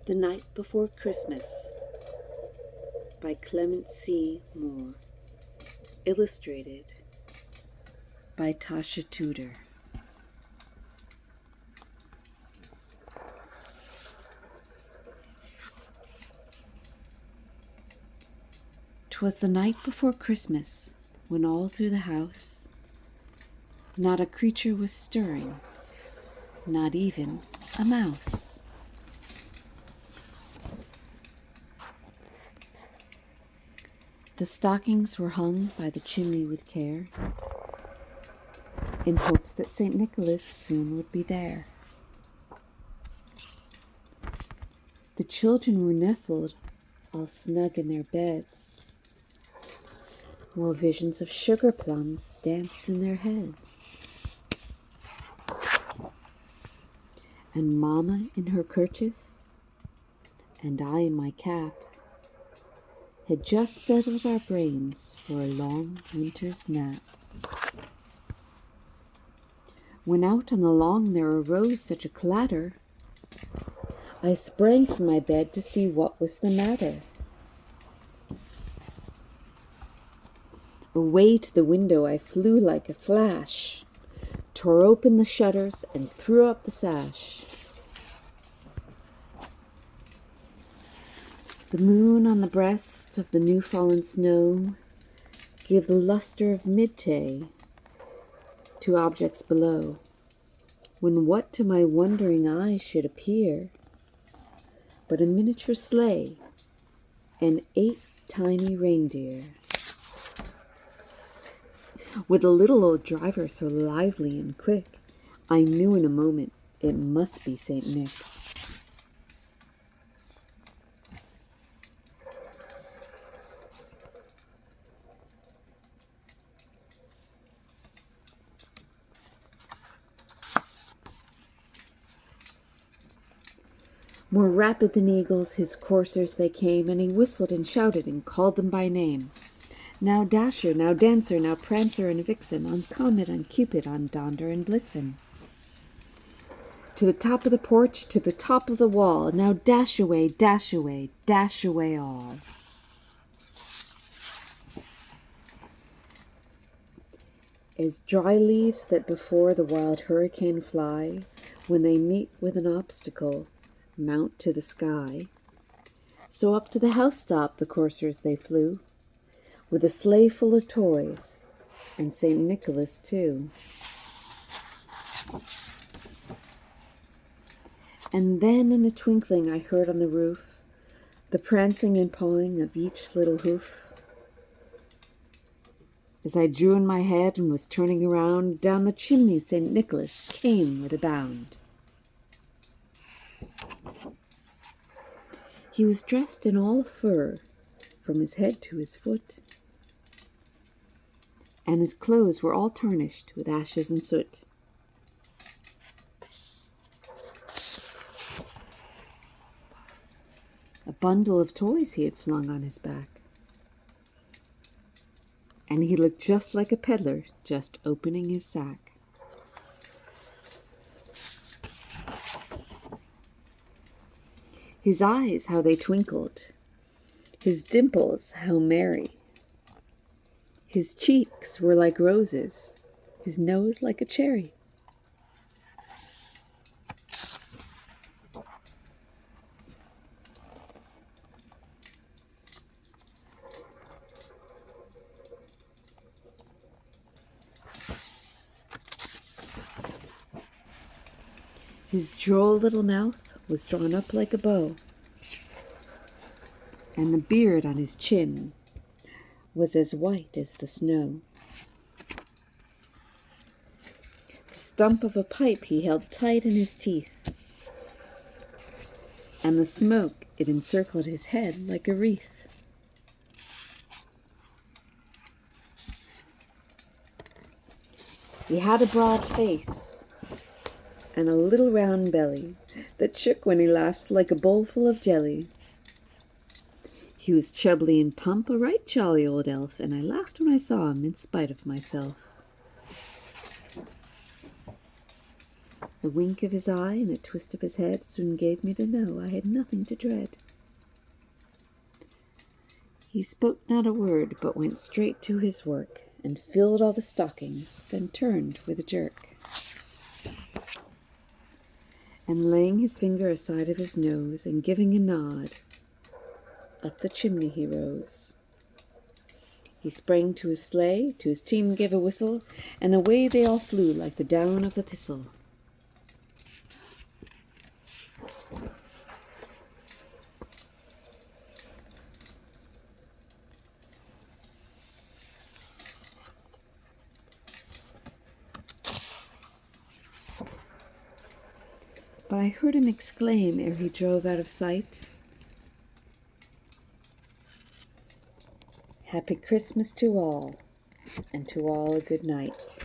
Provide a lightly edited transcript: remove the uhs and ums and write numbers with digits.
The Night Before Christmas by Clement C. Moore. Illustrated by Tasha Tudor. 'Twas the night before Christmas, when all through the house not a creature was stirring, not even a mouse. The stockings were hung by the chimney with care, in hopes that St. Nicholas soon would be there. The children were nestled all snug in their beds, while visions of sugar plums danced in their heads. And Mama in her kerchief, and I in my cap, had just settled our brains for a long winter's nap. When out on the lawn there arose such a clatter, I sprang from my bed to see what was the matter. Away to the window I flew like a flash, tore open the shutters and threw up the sash. The moon on the breast of the new-fallen snow gave the luster of midday to objects below, when what to my wondering eyes should appear but a miniature sleigh and 8 tiny reindeer, with a little old driver so lively and quick, I knew in a moment it must be St. Nick. More rapid than eagles, his coursers they came, and he whistled and shouted and called them by name. Now Dasher, now Dancer, now Prancer and Vixen, on Comet, on Cupid, on Donder and Blitzen. To the top of the porch, to the top of the wall, now dash away, dash away, dash away all. As dry leaves that before the wild hurricane fly, when they meet with an obstacle, mount to the sky, so up to the housetop the coursers they flew, with a sleigh full of toys, and St. Nicholas too. And then in a twinkling I heard on the roof the prancing and pawing of each little hoof. As I drew in my head and was turning around, down the chimney St. Nicholas came with a bound. He was dressed in all fur, from his head to his foot, and his clothes were all tarnished with ashes and soot. A bundle of toys he had flung on his back, and he looked just like a peddler just opening his sack. His eyes, how they twinkled, his dimples, how merry. His cheeks were like roses, his nose like a cherry. His droll little mouth was drawn up like a bow, and the beard on his chin was as white as the snow. The stump of a pipe he held tight in his teeth, and the smoke, it encircled his head like a wreath. He had a broad face and a little round belly that shook when he laughed like a bowl full of jelly. He was chubbly and plump, a right jolly old elf, and I laughed when I saw him in spite of myself. A wink of his eye and a twist of his head soon gave me to know I had nothing to dread. He spoke not a word, but went straight to his work, and filled all the stockings, then turned with a jerk. And laying his finger aside of his nose, and giving a nod, up the chimney he rose. He sprang to his sleigh, to his team gave a whistle, and away they all flew like the down of a thistle. But I heard him exclaim ere he drove out of sight, "Happy Christmas to all, and to all a good night."